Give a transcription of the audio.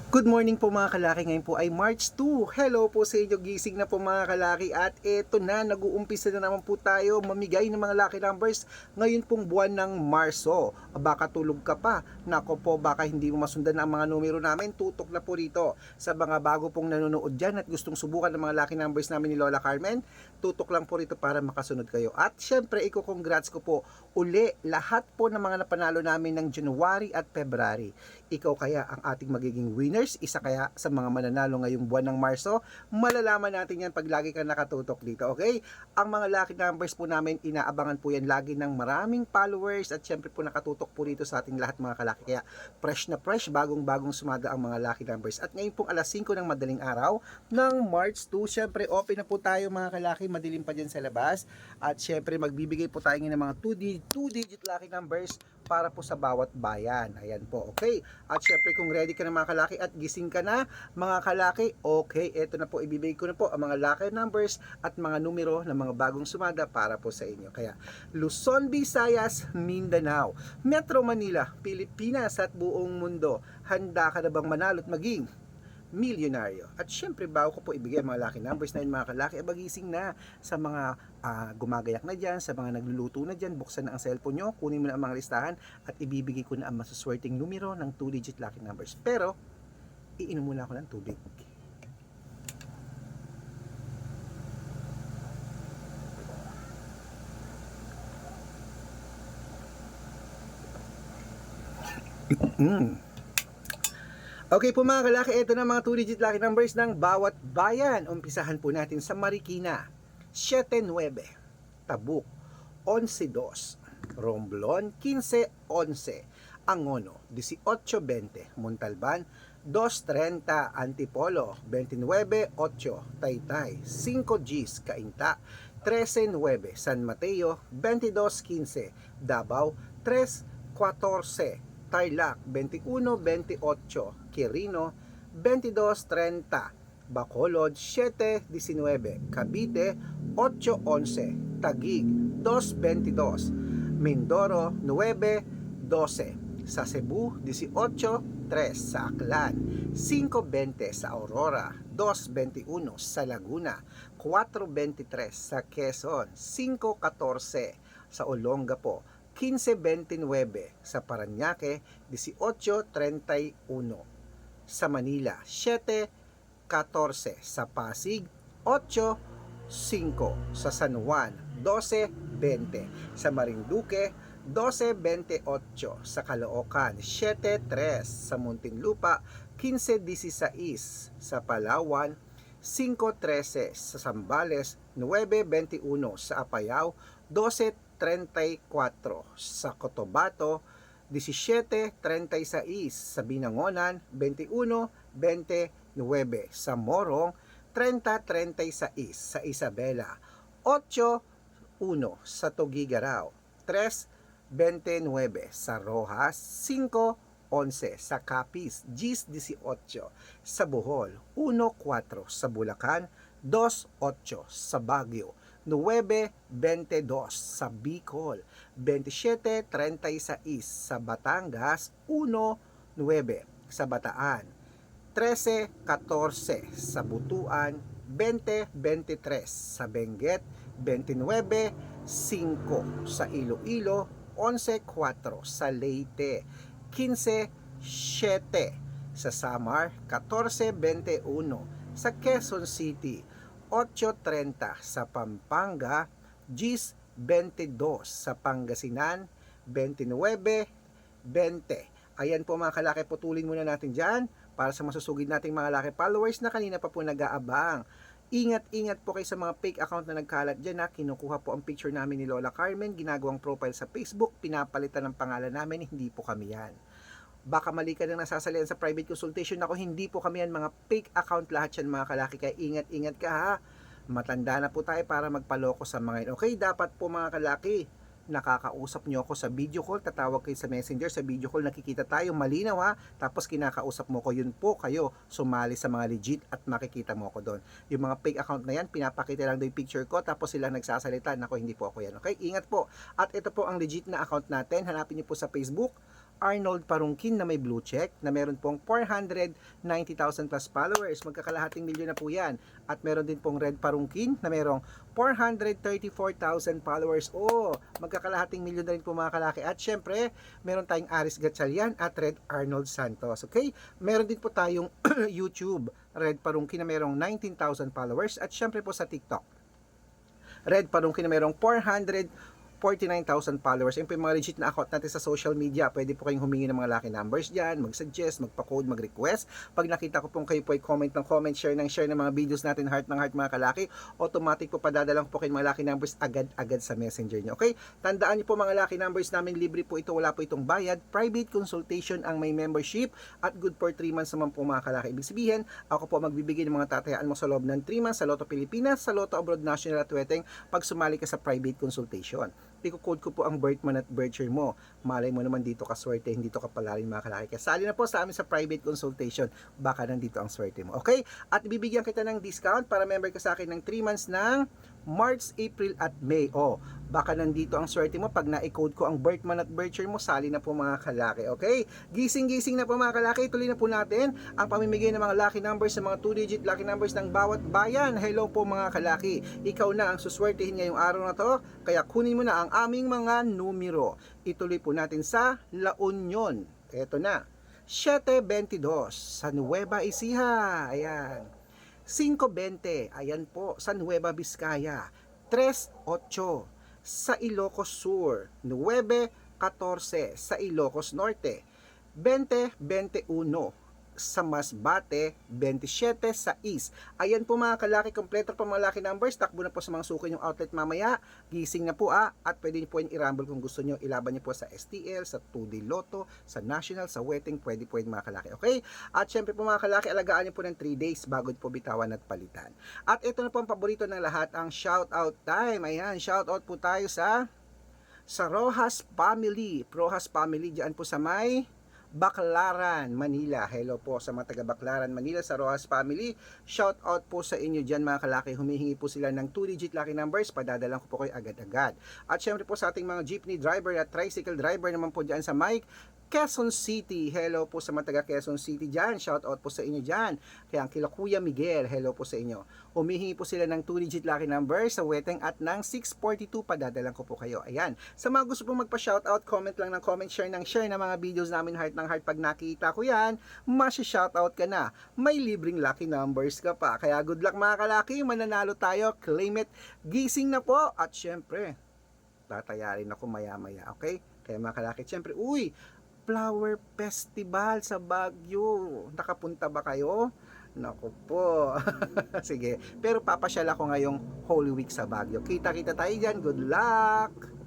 Good morning po mga kalaki, ngayon po ay March 2. Hello po sa inyo, gising na po mga kalaki at eto na, nag-uumpisa na naman po tayo mamigay ng mga lucky numbers ngayon pong buwan ng Marso. Baka tulog ka pa, nako po baka hindi mo masundan ang mga numero namin, tutok na po rito. Sa mga bago pong nanonood dyan at gustong subukan ng mga lucky numbers namin ni Lola Carmen, tutok lang po rito para makasunod kayo. At syempre, congrats ko po uli lahat po ng mga napanalo namin ng January at February. Ikaw kaya ang ating magiging winners, isa kaya sa mga mananalo ngayong buwan ng Marso? Malalaman natin yan pag lagi ka nakatutok dito, okay? Ang mga lucky numbers po namin, inaabangan po yan lagi ng maraming followers at syempre po nakatutok po rito sa ating lahat mga kalaki. Kaya fresh na fresh, bagong-bagong sumada ang mga lucky numbers. At ngayon pong alas 5 ng madaling araw ng March 2, syempre open na po tayo mga kalaki, madilim pa dyan sa labas. At syempre magbibigay po tayo ng mga 2-digit lucky numbers para po sa bawat bayan. Ayan po, okay? At syempre kung ready ka na mga kalaki at gising ka na mga kalaki, okay, eto na po, ibibigay ko na po ang mga lucky numbers at mga numero ng mga bagong sumada para po sa inyo. Kaya Luzon, Visayas, Mindanao, Metro Manila, Pilipinas at buong mundo, handa ka na bang manalo at maging milyonaryo? At syempre bago ko po ibigay mga lucky numbers na yun mga kalaki, abagising na sa mga gumagayak na dyan, sa mga nagluluto na dyan, buksan na ang cellphone nyo, kunin mo na ang mga listahan at ibibigay ko na ang masuswerteng numero ng 2-digit lucky numbers. Pero iinom muna ako ng tubig. Okay po mga kalaki, ito na mga 2-digit lucky numbers ng bawat bayan. Umpisahan po natin sa Marikina, 7-9, Tabuk, 11-2, Romblon, 15-11, Angono, 18-20, Montalban, 2-30, Antipolo, 29-8, Taytay, 5 Gs, Cainta, 13-9, San Mateo, 22-15, Davao, 3-14, Tarlac, 21-28, Quirino, 22-30, Bacolod, 7-19, Cavite, 8-11, Taguig, 2-22, Mindoro, 9-12, sa Cebu, 18-3, sa Aklan, 5-20, sa Aurora, 2-21, sa Laguna, 4-23, sa Quezon, 5-14, sa Olongapo, 15-29, sa Parañaque, 18-31, sa Manila, 7-14, sa Pasig, 8-5, sa San Juan, 12-20, sa Marinduque, 12-28, sa Caloocan, 7-3, sa Muntinlupa, 15-16, sa Palawan, 5-13, sa Zambales, 9-21, sa Apayao, 12-34, sa Cotabato, 17-36, sa Binangonan, 21-29, sa Morong, 30-36, sa Isabela, 8-1, sa Tuguegarao, 3-29, sa Rojas, 5-11, sa Capiz, 10-18, sa Bohol, 1-4, sa Bulacan, 2-8, sa Baguio, 9-22, sa Bicol, 27-36, sa Batangas, 1-9, sa Bataan, 13-14, sa Butuan, 20-23, sa Benguet, 29-5, sa Iloilo, 11-4, sa Leyte, 15-7, sa Samar, 14-21, sa Quezon City, 8.30, sa Pampanga, 10.22, sa Pangasinan, 29.20. Ayan po mga kalaki, putulin muna natin dyan para sa masusugid nating mga laki followers na kanina pa po nag-aabang. Ingat-ingat po kayo sa mga fake account na nagkalat dyan na kinukuha po ang picture namin ni Lola Carmen, ginagawang profile sa Facebook, pinapalitan ng pangalan namin, hindi po kami yan. Baka mali ka nang nasasalihan sa private consultation. Ako, hindi po kami yan, mga fake account lahat yan mga kalaki, kaya ingat-ingat ka ha. Matanda na po tayo para magpaloko sa mga yun. Okay, dapat po mga kalaki, nakakausap nyo ako sa video call, tatawag kayo sa messenger, sa video call nakikita tayo, malinaw ha, tapos kinakausap mo ko, yun po kayo sumali sa mga legit at makikita mo ko doon. Yung mga fake account na yan, pinapakita lang doon yung picture ko, tapos sila nagsasalita, nako hindi po ako yan, okay, ingat po. At ito po ang legit na account natin, hanapin nyo po sa Facebook, Arnold Parungkin na may blue check na meron pong 490,000 plus followers. Magkakalahating milyon na po yan. At meron din pong Red Parungkin na merong 434,000 followers. Magkakalahating milyon na rin po mga kalaki. At syempre, meron tayong Aris Gatchalian at Red Arnold Santos. Okay? Meron din po tayong YouTube, Red Parungkin na merong 19,000 followers. At syempre po sa TikTok, Red Parungkin na merong 449,000 followers. Yung po yung mga legit na account natin sa social media. Pwede po kayong humingi ng mga lucky numbers dyan, mag-suggest, magpa-code, mag-request. Pag nakita ko pong kayo po ay comment ng comment, share ng mga videos natin, heart ng heart mga kalaki, automatic po padadalang po kayo mga lucky numbers agad-agad sa messenger nyo. Okay? Tandaan nyo po mga lucky numbers namin, libre po ito, wala po itong bayad. Private consultation ang may membership at good for 3 months naman po mga kalaki. Ibig sabihin, ako po magbibigay ng mga tatayaan mo sa loob ng 3 months sa Lotto Pilipinas, sa Lotto Abroad National at Weteng pag sumali ka sa private consultation. I-code ko po ang birth month at birth year mo. Malay mo naman dito ka swerte, hindi to kapalarin mga kalaki. Kaya sali na po sa amin sa private consultation. Baka nandito ang swerte mo. Okay? At ibibigyan kita ng discount para member ka sa akin ng 3 months ng March, April at May. Baka nandito ang swerte mo pag na-code ko ang birth month at birth year mo. Sali na po mga kalaki. Okay? Gising-gising na po mga kalaki. Tuloy na po natin ang pamimigay ng mga lucky numbers sa mga 2-digit lucky numbers ng bawat bayan. Hello po mga kalaki. Ikaw na ang suswertehin ngayong araw na to. Kaya kunin mo na ang aming mga numero. Ituloy po natin sa La Union. Ito na. 722 sa Nueva Ecija. Ayan. 520. Ayan po sa Nueva Vizcaya. 38 sa Ilocos Sur. 914 sa Ilocos Norte. 2021 sa Masbate, 27 sa East. Ayan po mga kalaki, kompleto po mga lucky numbers. Takbo na po sa mga suki yung outlet mamaya. Gising na po at pwede niyo po yung i-rumble kung gusto niyo. Ilaban niyo po sa STL, sa 2D Lotto, sa National, sa Weteng, pwede mga kalaki. Okay? At syempre po mga kalaki, alagaan niyo po ng 3 days bago po bitawan at palitan. At ito na po ang paborito ng lahat, ang shout out time. Ayan, shout out po tayo sa Rojas Family. Rojas Family diyan po sa may Baclaran, Manila. Hello po sa mga taga Baclaran, Manila, sa Rojas Family. Shout out po sa inyo dyan mga kalaki. Humihingi po sila ng 2-digit lucky numbers. Padadalang ko po kayo agad-agad. At syempre po sa ating mga jeepney driver at tricycle driver naman po dyan sa Mike Quezon City. Hello po sa mga taga Quezon City dyan. Shout out po sa inyo dyan. Kaya ang kila Kuya Miguel, hello po sa inyo. Humihingi po sila ng 2-digit lucky number sa Weteng at ng 642. Padadalang ko po kayo. Ayan. Sa mga gusto pong magpa-shoutout, comment lang ng comment, share ng mga videos namin, heart ng heart. Pag nakita ko yan, masya-shoutout ka na. May libreng lucky numbers ka pa. Kaya good luck mga kalaki. Mananalo tayo. Claim it. Gising na po. At syempre, tatayarin ako maya-maya. Okay? Kaya mga kalaki, syempre, Flower Festival sa Baguio. Nakapunta ba kayo? Naku po. Sige. Pero papasyal ako ngayong Holy Week sa Baguio. Kita-kita tayo dyan. Good luck!